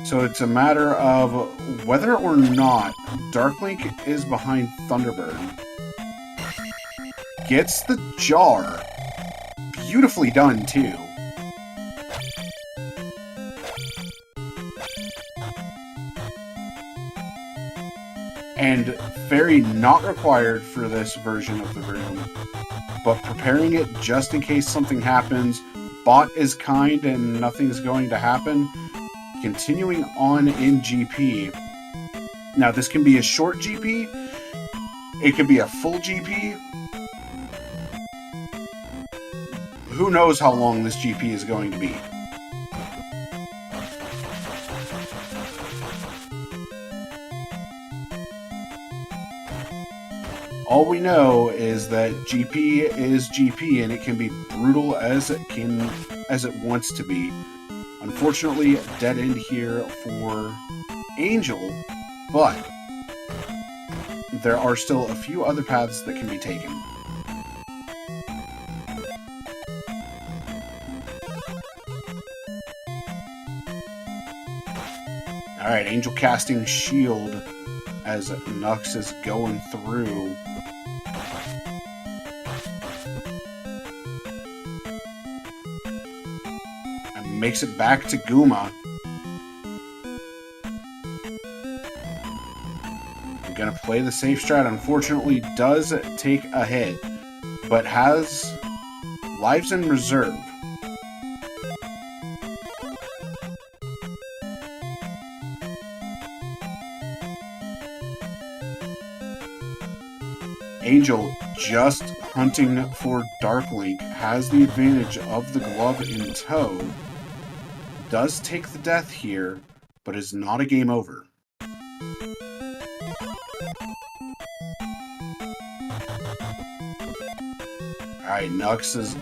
B: So it's a matter of whether or not Darklink is behind Thunderbird. Gets the jar. Beautifully done, too. And fairy not required for this version of the room, but preparing it just in case something happens. Bot is kind and nothing's going to happen. Continuing on in GP. Now, this can be a short GP. It could be a full GP. Who knows how long this GP is going to be. All we know is that GP is GP, and it can be brutal as it wants to be. Unfortunately, dead end here for Angel, but there are still a few other paths that can be taken. Alright, Angel casting shield as Knucks is going through. And makes it back to Guma. I'm gonna play the safe strat. Unfortunately, does take a hit, but has lives in reserve. Angel, just hunting for Dark Link, has the advantage of the glove in tow. Does take the death here, but is not a game over. Alright, Knucks is...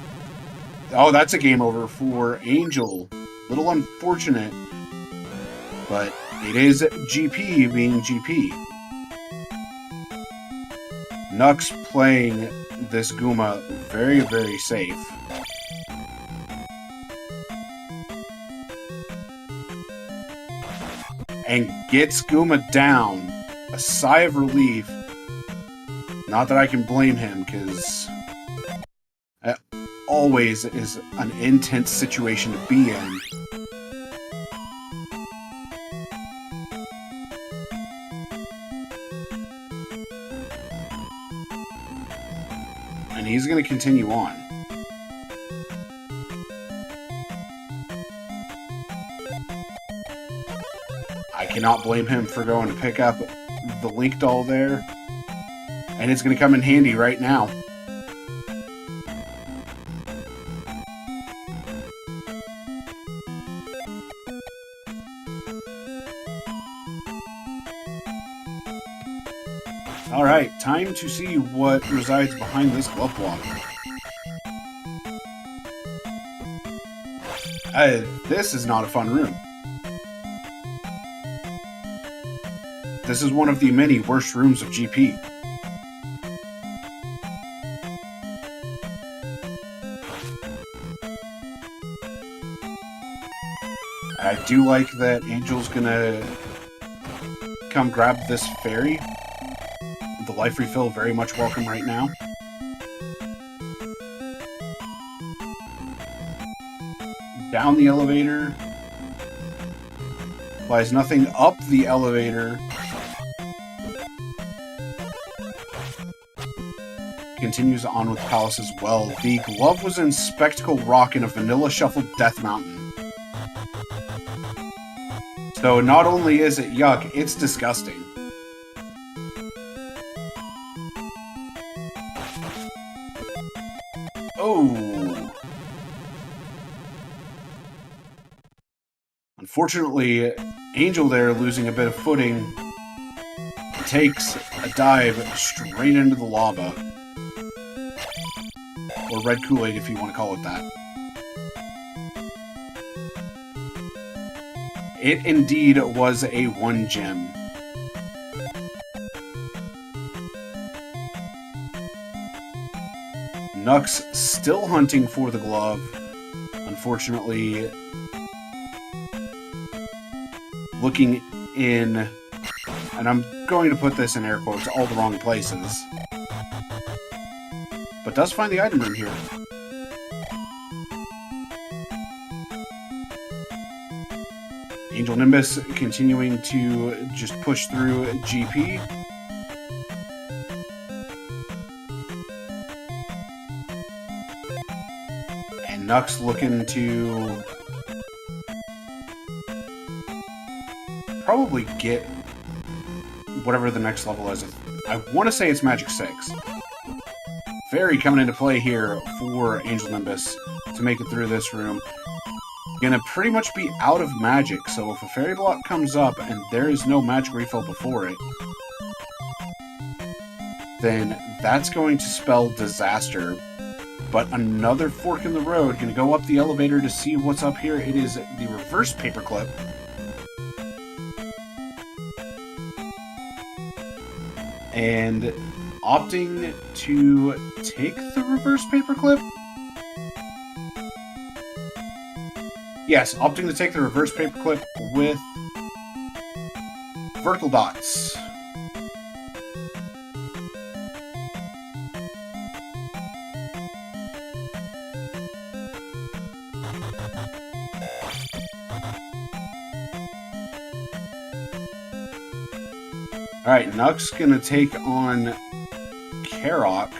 B: Oh, that's a game over for Angel. Little unfortunate, but it is GP being GP. Knucks playing this Guma very, very safe. And gets Guma down. A sigh of relief. Not that I can blame him, because it always is an intense situation to be in. And he's going to continue on. I cannot blame him for going to pick up the Link doll there. And it's going to come in handy right now. Alright, time to see what resides behind this glove block. This is not a fun room. This is one of the many worst rooms of GP. I do like that Angel's gonna come grab this fairy. The life refill very much welcome right now. Down the elevator. Applies nothing up the elevator. Continues on with Palace as well. The glove was in Spectacle Rock in a vanilla shuffled Death Mountain. So not only is it yuck, it's disgusting. Oh. Unfortunately, Angel there losing a bit of footing takes a dive straight into the lava. Or red Kool-Aid if you want to call it that. It indeed was a 1 gem. Knucks still hunting for the glove. Unfortunately, looking in, and I'm going to put this in air quotes, all the wrong places. But does find the item room here. Angel Nimbus continuing to just push through GP. Knucks looking to probably get whatever the next level is. I want to say it's Magic 6. Fairy coming into play here for Angel Nimbus to make it through this room. Gonna pretty much be out of magic, so if a fairy block comes up and there is no magic refill before it, then that's going to spell disaster. But another fork in the road, gonna go up the elevator to see what's up here. It is the reverse paperclip. And opting to take the reverse paperclip? Yes, opting to take the reverse paperclip with vertical dots. Alright, Knucks gonna take on Karok.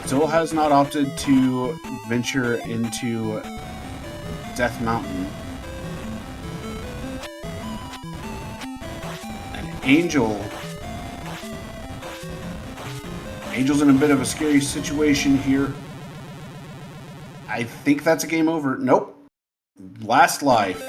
B: Still has not opted to venture into Death Mountain. And Angel's in a bit of a scary situation here. I think that's a game over. Nope. Last life.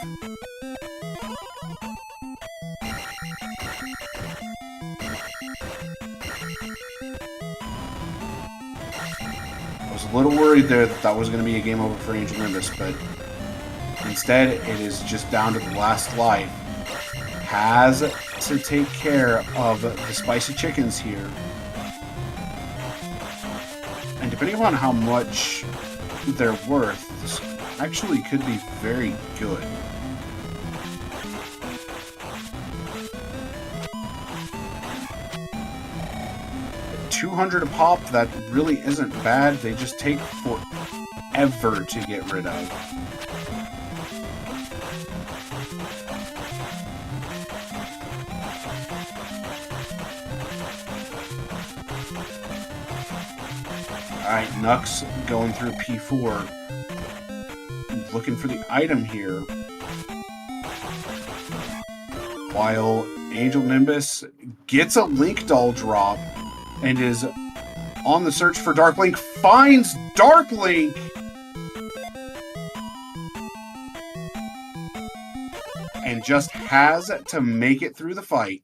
B: A little worried there that was going to be a game over for Angel Nimbus, but instead it is just down to the last life. Has to take care of the spicy chickens here. And depending on how much they're worth, this actually could be very good. $200 a pop, that really isn't bad. They just take forever to get rid of. Alright, Knucks going through P4. Looking for the item here. While Angel Nimbus gets a Link doll drop and is on the search for Dark Link, finds Dark Link! And just has to make it through the fight.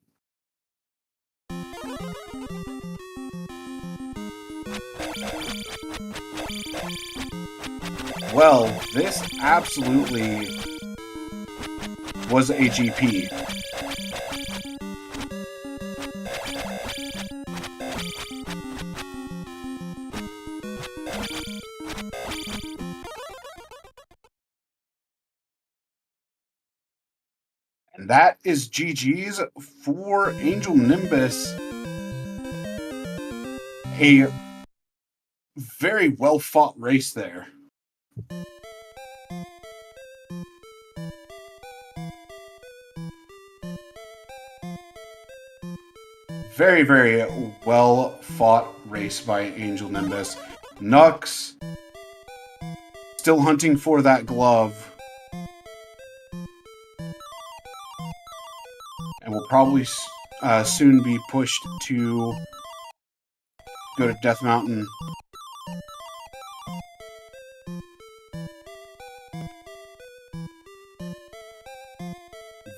B: Well, this absolutely was a GP. And that is GG's for Angel Nimbus. A very well-fought race there. Very, very well-fought race by Angel Nimbus. Knucks still hunting for that glove. And will probably soon be pushed to go to Death Mountain.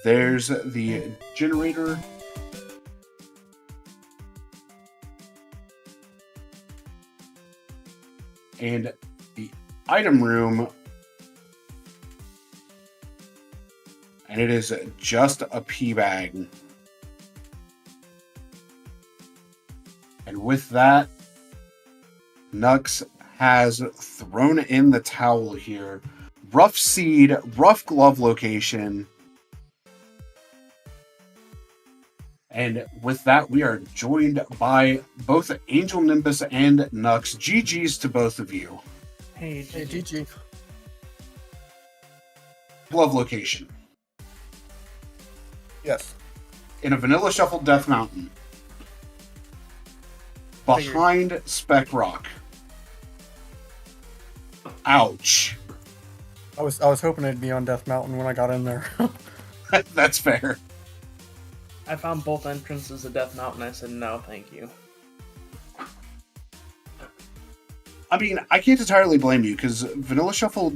B: There's the generator. And the item room. And it is just a pea bag. And with that, Knucks has thrown in the towel here. Rough seed, rough glove location. And with that, we are joined by both Angel Nimbus and Knucks. GG's to both of you.
C: Hey, GG.
B: Glove location.
C: Yes.
B: In a vanilla shuffle Death Mountain. Behind Spec Rock. Ouch.
C: I was hoping it'd be on Death Mountain when I got in there.
B: That's fair.
D: I found both entrances of Death Mountain. I said, no, thank you.
B: I mean, I can't entirely blame you, because Vanilla Shuffle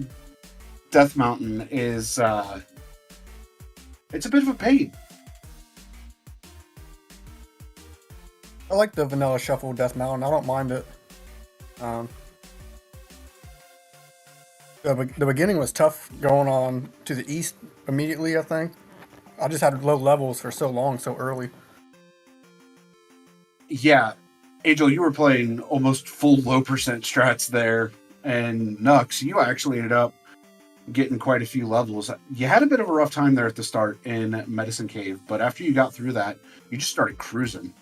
B: Death Mountain is, it's a bit of a pain.
C: I like the Vanilla Shuffle Death Mountain. I don't mind it. The beginning was tough going on to the east immediately, I think. I just had low levels for so long, so early.
B: Yeah, Angel, you were playing almost full low percent strats there, and Knucks, you actually ended up getting quite a few levels. You had a bit of a rough time there at the start in Medicine Cave, but after you got through that, you just started cruising.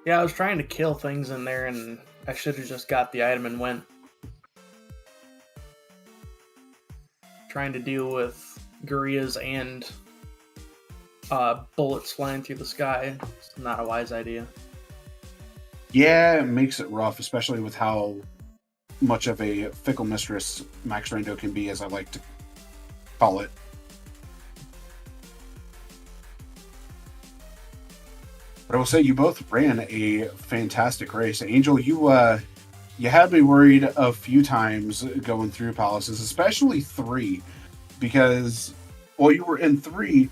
D: Yeah, I was trying to kill things in there, and I should have just got the item and went. Trying to deal with gorillas and bullets flying through the sky. It's not a wise idea.
B: Yeah, it makes it rough, especially with how much of a fickle mistress Max Rando can be, as I like to call it. But I will say you both ran a fantastic race. Angel, you had me worried a few times going through palaces, especially 3, because while you were in 3,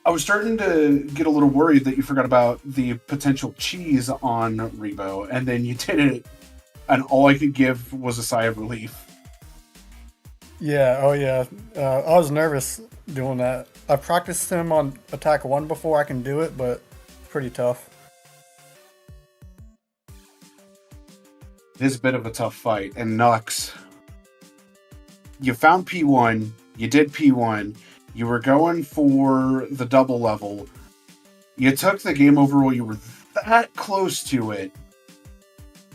B: I was starting to get a little worried that you forgot about the potential cheese on Rebo, and then you did it, and all I could give was a sigh of relief.
C: Yeah, oh yeah. I was nervous doing that. I practiced him on attack 1 before I can do it, but pretty tough.
B: It is a bit of a tough fight, and Knucks, you found P1, you did P1, you were going for the double level, you took the game over while you were that close to it.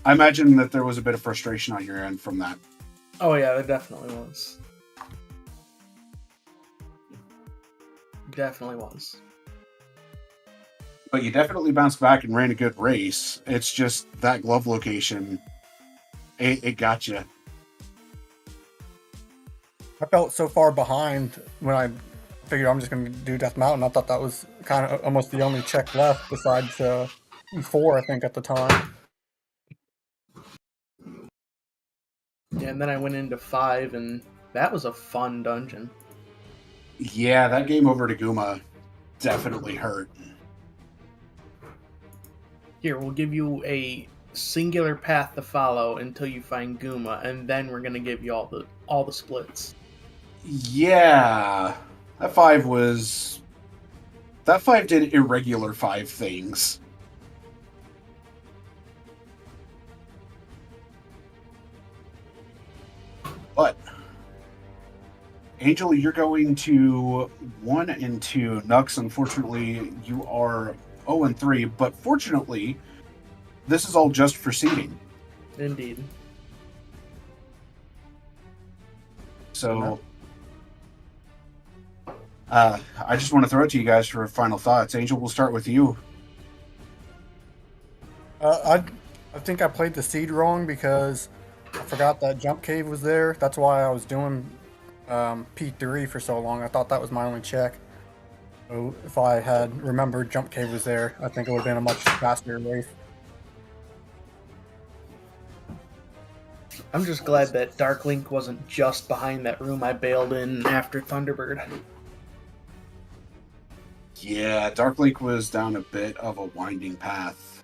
B: I imagine that there was a bit of frustration on your end from that.
D: Oh yeah, there definitely was. Definitely was.
B: But you definitely bounced back and ran a good race. It's just that glove location, it got you.
C: I felt so far behind when I figured I'm just going to do Death Mountain. I thought that was kind of almost the only check left besides 4, I think, at the time.
D: Yeah, and then I went into 5, and that was a fun dungeon.
B: Yeah, that game over to Guma definitely hurt.
D: Here, we'll give you a singular path to follow until you find Guma, and then we're gonna give you all the splits.
B: Yeah, that 5 did irregular 5 things. But Angel, you're going to 1 and 2. Knucks, unfortunately, you are 0 and 3, but fortunately, this is all just for seeding.
D: Indeed.
B: So, I just want to throw it to you guys for final thoughts. Angel, we'll start with you.
C: I think I played the seed wrong because I forgot that Jump Cave was there. That's why I was doing P3 for so long. I thought that was my only check. So if I had remembered Jump Cave was there, I think it would have been a much faster race.
D: I'm just glad that Dark Link wasn't just behind that room I bailed in after Thunderbird.
B: Yeah, Dark Lake was down a bit of a winding path.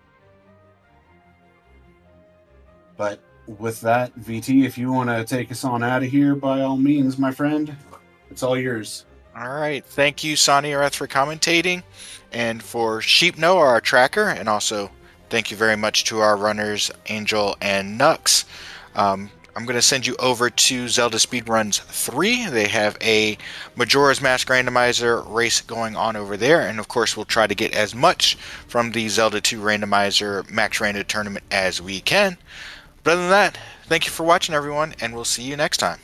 B: But with that, VT, if you want to take us on out of here, by all means, my friend, it's all yours.
A: All right. Thank you, Sonny Areth, for commentating, and for Sheep Noah, our tracker, and also thank you very much to our runners, Angel and Knucks. I'm going to send you over to ZeldaSpeedRuns 3. They have a Majora's Mask Randomizer race going on over there, and of course we'll try to get as much from the Zelda 2 Randomizer Max Rando tournament as we can. But other than that, thank you for watching, everyone, and we'll see you next time.